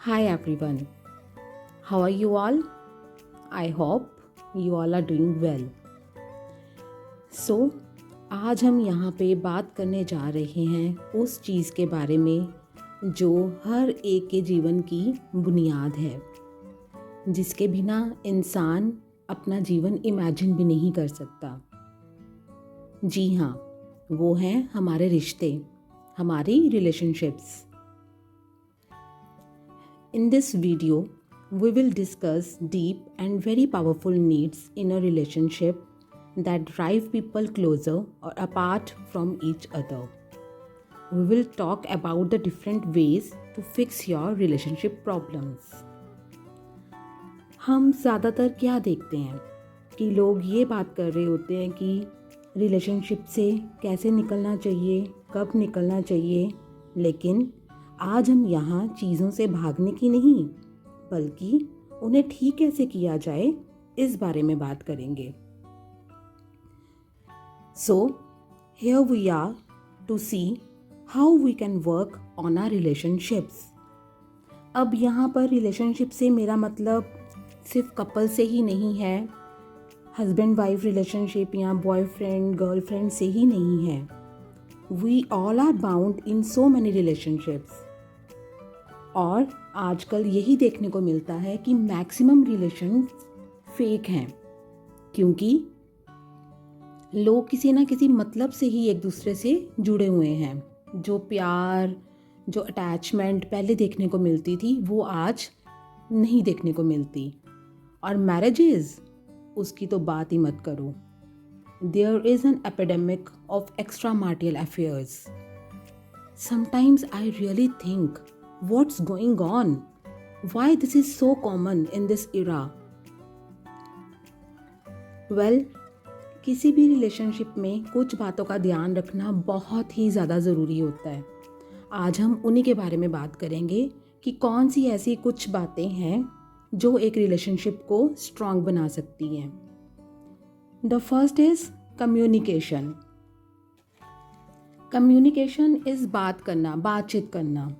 Hi everyone, how are you all? I hope you all are doing well. So, आज हम यहाँ पे बात करने जा रहे हैं उस चीज़ के बारे में जो हर एक के जीवन की बुनियाद है, जिसके बिना इंसान अपना जीवन इमेजिन भी नहीं कर सकता। जी हाँ, वो हैं हमारे रिश्ते, हमारी relationships. In this video, we will discuss deep and very powerful needs in a relationship that drive people closer or apart from each other. We will talk about the different ways to fix your relationship problems. हम ज़्यादातर क्या देखते हैं कि लोग ये बात कर रहे होते हैं कि रिलेशनशिप से कैसे निकलना चाहिए, कब निकलना चाहिए, लेकिन आज हम यहाँ चीज़ों से भागने की नहीं, बल्कि उन्हें ठीक कैसे किया जाए इस बारे में बात करेंगे। So, here we are to see how we can work on our relationships. अब यहाँ पर रिलेशनशिप से मेरा मतलब सिर्फ कपल से ही नहीं है, हस्बैंड वाइफ रिलेशनशिप या बॉयफ्रेंड गर्लफ्रेंड से ही नहीं है। We all are bound in so many relationships. और आजकल यही देखने को मिलता है कि मैक्सिमम रिलेशन फेक हैं, क्योंकि लोग किसी ना किसी मतलब से ही एक दूसरे से जुड़े हुए हैं। जो प्यार, जो अटैचमेंट पहले देखने को मिलती थी, वो आज नहीं देखने को मिलती। और मैरिजेस, उसकी तो बात ही मत करो। There is an epidemic of extramarital affairs. Sometimes I really think, what's going on? Why this is so common in this era? Well, किसी भी रिलेशनशिप में कुछ बातों का ध्यान रखना बहुत ही ज़्यादा ज़रूरी होता है। आज हम उन्हीं के बारे में बात करेंगे कि कौन सी ऐसी कुछ बातें हैं जो एक रिलेशनशिप को स्ट्रॉन्ग बना सकती हैं। The first is communication. Communication is बात करना, बातचीत करना.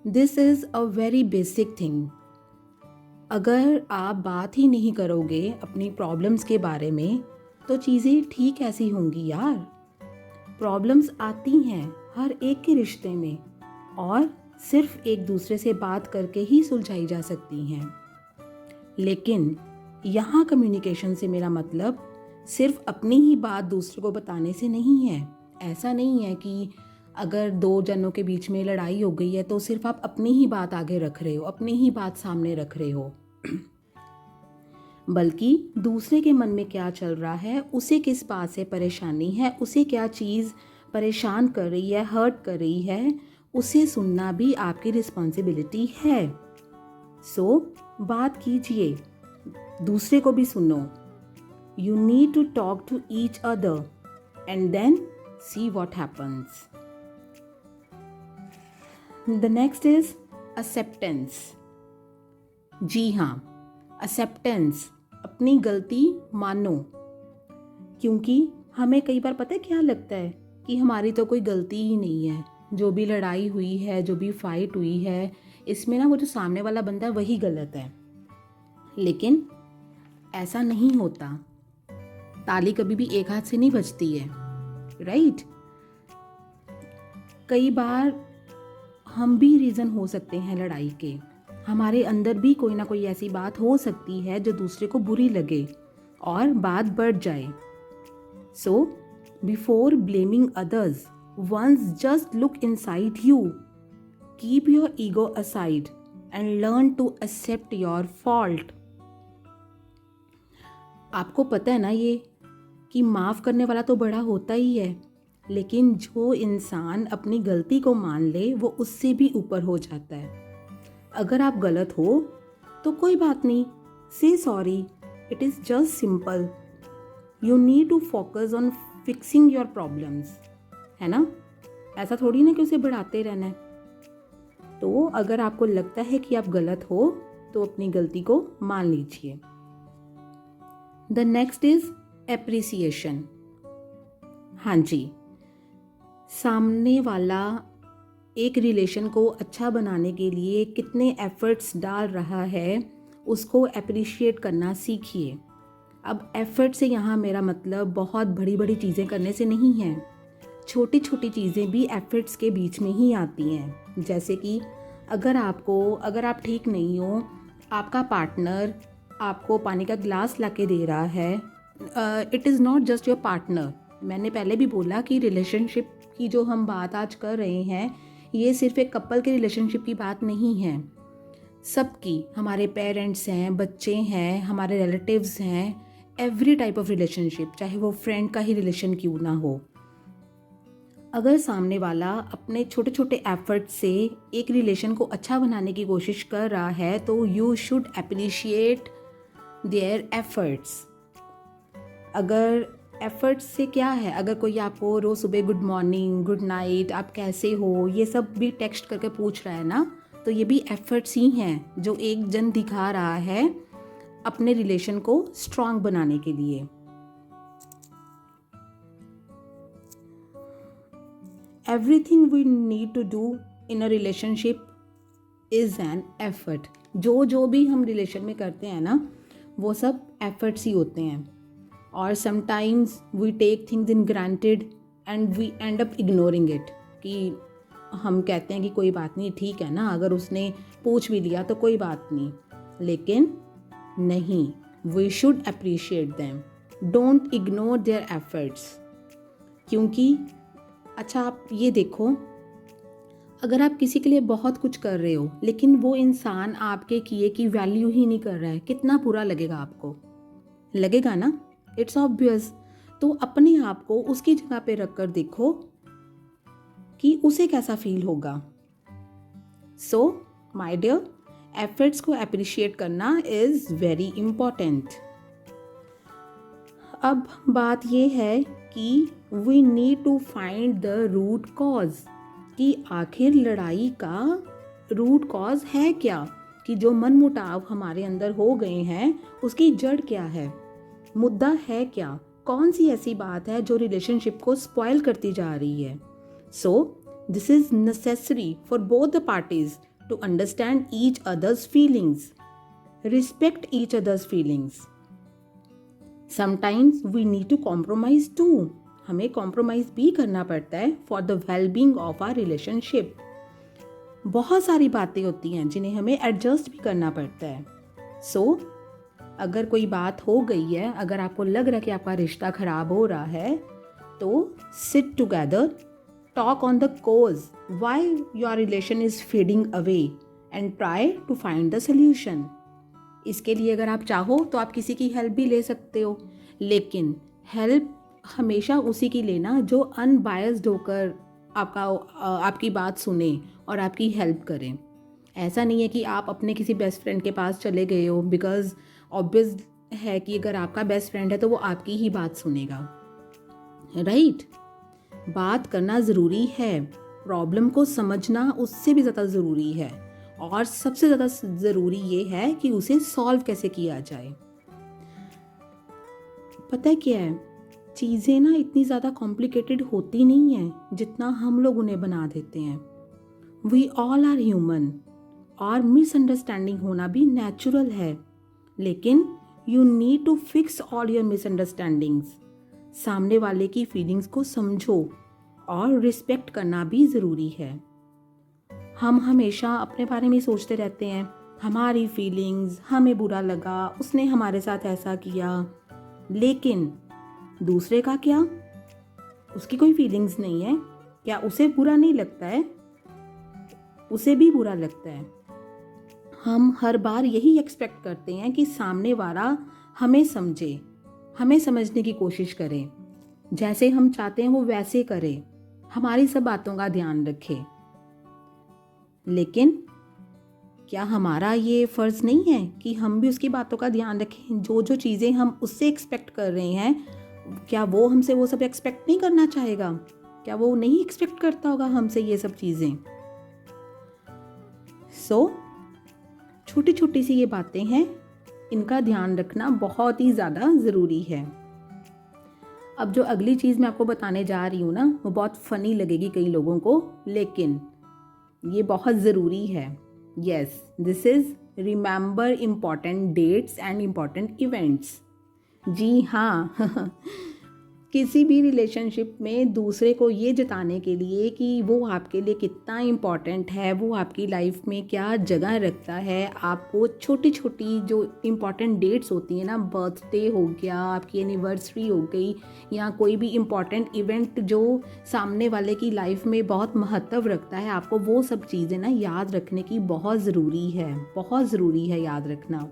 This is a very basic thing. अगर आप बात ही नहीं करोगे अपनी प्रॉब्लम्स के बारे में, तो चीज़ें ठीक ऐसी होंगी यार। प्रॉब्लम्स आती हैं हर एक के रिश्ते में और सिर्फ एक दूसरे से बात करके ही सुलझाई जा सकती हैं। लेकिन यहाँ कम्युनिकेशन से मेरा मतलब सिर्फ अपनी ही बात दूसरे को बताने से नहीं है। ऐसा नहीं है कि अगर दो जनों के बीच में लड़ाई हो गई है तो सिर्फ आप अपनी ही बात आगे रख रहे हो, अपनी ही बात सामने रख रहे हो, बल्कि दूसरे के मन में क्या चल रहा है, उसे किस बात से परेशानी है, उसे क्या चीज़ परेशान कर रही है, हर्ट कर रही है, उसे सुनना भी आपकी रिस्पॉन्सिबिलिटी है। सो बात कीजिए, दूसरे को भी सुनो। You need to talk to each other and then see what happens. The next is acceptance. जी हाँ, acceptance, अपनी गलती मानो। क्योंकि हमें कई बार पता है क्या लगता है कि हमारी तो कोई गलती ही नहीं है, जो भी लड़ाई हुई है, जो भी फाइट हुई है, इसमें ना वो जो सामने वाला बंदा है वही गलत है। लेकिन ऐसा नहीं होता। ताली कभी भी एक हाथ से नहीं बजती है, राइट? कई बार हम भी रीज़न हो सकते हैं लड़ाई के। हमारे अंदर भी कोई ना कोई ऐसी बात हो सकती है जो दूसरे को बुरी लगे और बात बढ़ जाए। So before blaming others, once just look inside you, keep your ego aside and learn to accept your fault. आपको पता है ना ये कि माफ़ करने वाला तो बड़ा होता ही है, लेकिन जो इंसान अपनी गलती को मान ले वो उससे भी ऊपर हो जाता है। अगर आप गलत हो तो कोई बात नहीं, say sorry, it is just simple. You need to focus on fixing your problems, है ना? ऐसा थोड़ी ना कि उसे बढ़ाते रहना है। तो अगर आपको लगता है कि आप गलत हो तो अपनी गलती को मान लीजिए। The next is appreciation. हाँ जी, सामने वाला एक रिलेशन को अच्छा बनाने के लिए कितने एफ़र्ट्स डाल रहा है, उसको अप्रिशिएट करना सीखिए। अब एफ़र्ट से यहाँ मेरा मतलब बहुत बड़ी बड़ी चीज़ें करने से नहीं है, छोटी छोटी चीज़ें भी एफ़र्ट्स के बीच में ही आती हैं। जैसे कि अगर आप ठीक नहीं हो, आपका पार्टनर आपको पानी का ग्लास ला के दे रहा है, it is not just your partner. मैंने पहले भी बोला कि रिलेशनशिप की जो हम बात आज कर रहे हैं, ये सिर्फ एक कपल के रिलेशनशिप की बात नहीं है, सबकी। हमारे पेरेंट्स हैं, बच्चे हैं, हमारे रिलेटिव्स हैं, एवरी टाइप ऑफ रिलेशनशिप, चाहे वो फ्रेंड का ही रिलेशन क्यों ना हो। अगर सामने वाला अपने छोटे छोटे एफर्ट से एक रिलेशन को अच्छा बनाने की कोशिश कर रहा है, तो you should appreciate their efforts. अगर एफर्ट्स से क्या है, अगर कोई आपको रोज़ सुबह गुड मॉर्निंग, गुड नाइट, आप कैसे हो, ये सब भी टेक्स्ट करके पूछ रहा है ना, तो ये भी एफर्ट्स ही हैं जो एक जन दिखा रहा है अपने रिलेशन को स्ट्रांग बनाने के लिए। Everything we need to do in a relationship is an effort. जो भी हम रिलेशन में करते हैं ना, वो सब एफर्ट्स ही होते हैं। और sometimes we take things in granted and we end up ignoring it, कि हम कहते हैं कि कोई बात नहीं, ठीक है ना, अगर उसने पूछ भी लिया तो कोई बात नहीं। लेकिन नहीं, we should appreciate them, don't ignore their efforts. क्योंकि अच्छा, आप ये देखो, अगर आप किसी के लिए बहुत कुछ कर रहे हो लेकिन वो इंसान आपके किए की वैल्यू ही नहीं कर रहा है, कितना बुरा लगेगा आपको? लगेगा ना, इट्स ऑब्वियस। तो अपने आप को उसकी जगह पे रख कर देखो कि उसे कैसा फील होगा। सो माय डियर, एफर्ट्स को अप्रिशिएट करना इज़ वेरी इम्पॉर्टेंट। अब बात ये है कि we need to find the root cause, कि आखिर लड़ाई का रूट कॉज है क्या, कि जो मनमुटाव हमारे अंदर हो गए हैं उसकी जड़ क्या है, मुद्दा है क्या, कौन सी ऐसी बात है जो रिलेशनशिप को स्पॉइल करती जा रही है। So this is necessary for both the parties to understand each others feelings, respect each others feelings. Sometimes we need to compromise too, हमें कॉम्प्रोमाइज भी करना पड़ता है for the wellbeing of our relationship. बहुत सारी बातें होती हैं जिन्हें हमें एडजस्ट भी करना पड़ता है। सो अगर कोई बात हो गई है, अगर आपको लग रहा है कि आपका रिश्ता खराब हो रहा है, तो sit together, talk on the cause why your relation is fading away and try to find the solution. इसके लिए अगर आप चाहो तो आप किसी की हेल्प भी ले सकते हो, लेकिन हेल्प हमेशा उसी की लेना जो अनबायस्ड होकर आपकी बात सुने और आपकी हेल्प करें। ऐसा नहीं है कि आप अपने किसी बेस्ट फ्रेंड के पास चले गए हो, बिकॉज ऑब्वियस है कि अगर आपका बेस्ट फ्रेंड है तो वो आपकी ही बात सुनेगा, राइट? बात करना ज़रूरी है, प्रॉब्लम को समझना उससे भी ज़्यादा ज़रूरी है, और सबसे ज़्यादा ज़रूरी ये है कि उसे सॉल्व कैसे किया जाए। पता है क्या है, चीज़ें ना इतनी ज़्यादा कॉम्प्लिकेटेड होती नहीं हैं जितना हम लोग उन्हें बना देते हैं। वी ऑल आर ह्यूमन, और मिसअंडरस्टैंडिंग होना भी नेचुरल है, लेकिन you need to fix all your misunderstandings. सामने वाले की फीलिंग्स को समझो, और रिस्पेक्ट करना भी ज़रूरी है। हम हमेशा अपने बारे में सोचते रहते हैं, हमारी फीलिंग्स, हमें बुरा लगा, उसने हमारे साथ ऐसा किया, लेकिन दूसरे का क्या? उसकी कोई फीलिंग्स नहीं है क्या? उसे बुरा नहीं लगता है? उसे भी बुरा लगता है। हम हर बार यही एक्सपेक्ट करते हैं कि सामने वाला हमें समझे, हमें समझने की कोशिश करे, जैसे हम चाहते हैं वो वैसे करे, हमारी सब बातों का ध्यान रखे। लेकिन क्या हमारा ये फ़र्ज़ नहीं है कि हम भी उसकी बातों का ध्यान रखें? जो जो चीज़ें हम उससे एक्सपेक्ट कर रहे हैं, क्या वो हमसे वो सब एक्सपेक्ट नहीं करना चाहेगा? क्या वो नहीं एक्सपेक्ट करता होगा हमसे ये सब चीज़ें? सो छोटी छोटी सी ये बातें हैं, इनका ध्यान रखना बहुत ही ज़्यादा ज़रूरी है। अब जो अगली चीज़ मैं आपको बताने जा रही हूँ ना, वो बहुत फ़नी लगेगी कई लोगों को, लेकिन ये बहुत ज़रूरी है। Yes, this is remember important dates and important events. जी हाँ किसी भी रिलेशनशिप में दूसरे को ये जताने के लिए कि वो आपके लिए कितना इम्पॉर्टेंट है, वो आपकी लाइफ में क्या जगह रखता है, आपको छोटी छोटी जो इम्पॉर्टेंट डेट्स होती हैं ना, बर्थडे हो गया, आपकी एनिवर्सरी हो गई, या कोई भी इम्पॉर्टेंट इवेंट जो सामने वाले की लाइफ में बहुत महत्व रखता है, आपको वो सब चीज़ें ना याद रखने की बहुत ज़रूरी है, बहुत ज़रूरी है याद रखना।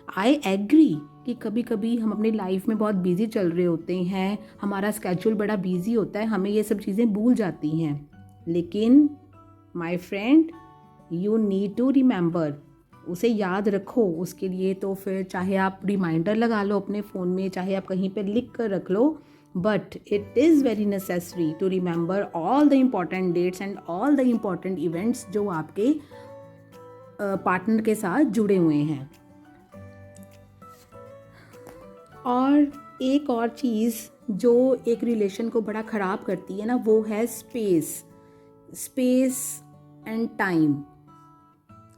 आई एग्री कि कभी कभी हम अपनी लाइफ में बहुत बिजी चल रहे होते हैं, हमारा स्केड्यूल बड़ा बिजी होता है, हमें ये सब चीज़ें भूल जाती हैं, लेकिन my friend you need to remember, उसे याद रखो। उसके लिए तो फिर चाहे आप रिमाइंडर लगा लो अपने फ़ोन में, चाहे आप कहीं पर लिख कर रख लो, but it is very necessary to remember all the important dates and all the important events जो आपके पार्टनर के साथ जुड़े हुए हैं। और एक और चीज़ जो एक रिलेशन को बड़ा ख़राब करती है ना, वो है स्पेस एंड टाइम।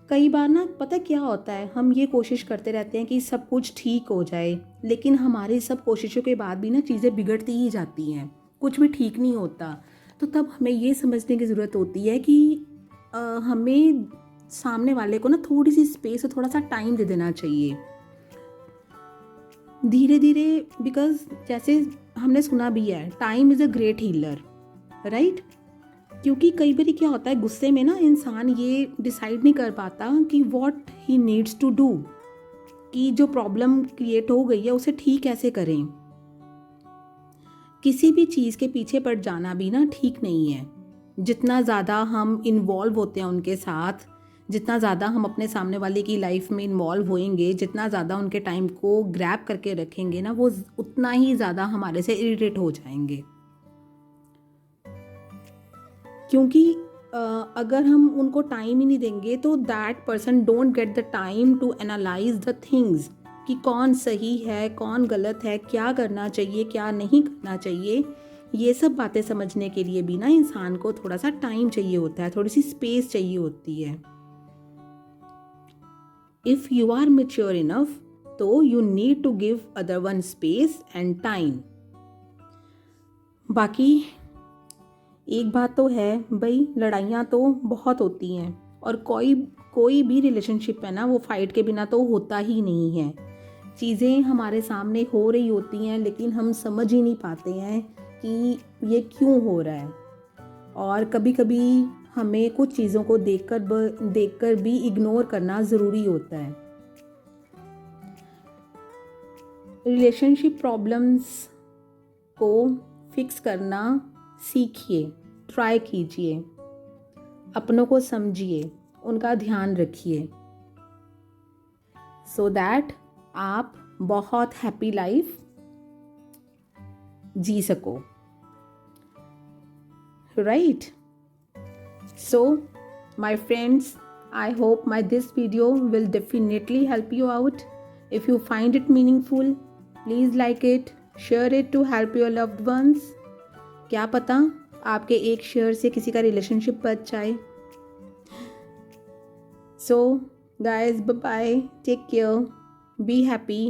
कई बार ना पता क्या होता है, हम ये कोशिश करते रहते हैं कि सब कुछ ठीक हो जाए, लेकिन हमारी सब कोशिशों के बाद भी ना चीज़ें बिगड़ती ही जाती हैं, कुछ भी ठीक नहीं होता। तो तब हमें ये समझने की ज़रूरत होती है कि हमें सामने वाले को ना थोड़ी सी स्पेस और थोड़ा सा टाइम दे देना चाहिए, धीरे धीरे। बिकॉज जैसे हमने सुना भी है, time is a great healer, right. क्योंकि कई बार क्या होता है, गुस्से में ना इंसान ये डिसाइड नहीं कर पाता कि what he needs to do, कि जो प्रॉब्लम क्रिएट हो गई है उसे ठीक कैसे करें। किसी भी चीज़ के पीछे पड़ जाना भी ना ठीक नहीं है। जितना ज़्यादा हम इन्वॉल्व होते हैं उनके साथ, जितना ज़्यादा हम अपने सामने वाले की लाइफ में इन्वॉल्व होएंगे, जितना ज़्यादा उनके टाइम को ग्रैब करके रखेंगे ना, वो उतना ही ज़्यादा हमारे से इरिटेट हो जाएंगे। क्योंकि अगर हम उनको टाइम ही नहीं देंगे तो that person don't get the time to analyse the things, कि कौन सही है कौन गलत है, क्या करना चाहिए क्या नहीं करना चाहिए। ये सब बातें समझने के लिए भी ना इंसान को थोड़ा सा टाइम चाहिए होता है, थोड़ी सी स्पेस चाहिए होती है। If you are mature enough तो you need to give other one space and time. बाकी एक बात तो है भाई, लड़ाइयाँ तो बहुत होती हैं, और कोई भी रिलेशनशिप है ना, वो फाइट के बिना तो होता ही नहीं है। चीज़ें हमारे सामने हो रही होती हैं, लेकिन हम समझ ही नहीं पाते हैं कि ये क्यों हो रहा है। और कभी कभी हमें कुछ चीज़ों को देखकर भी इग्नोर करना ज़रूरी होता है। रिलेशनशिप प्रॉब्लम्स को फिक्स करना सीखिए, ट्राई कीजिए, अपनों को समझिए, उनका ध्यान रखिए, सो दैट आप बहुत हैप्पी लाइफ जी सको, right. So, my friends, I hope this video will definitely help you out. If you find it meaningful, please like it, share it to help your loved ones. क्या पता आपके एक share से किसी का relationship बच जाए। So, guys, bye bye, take care, be happy.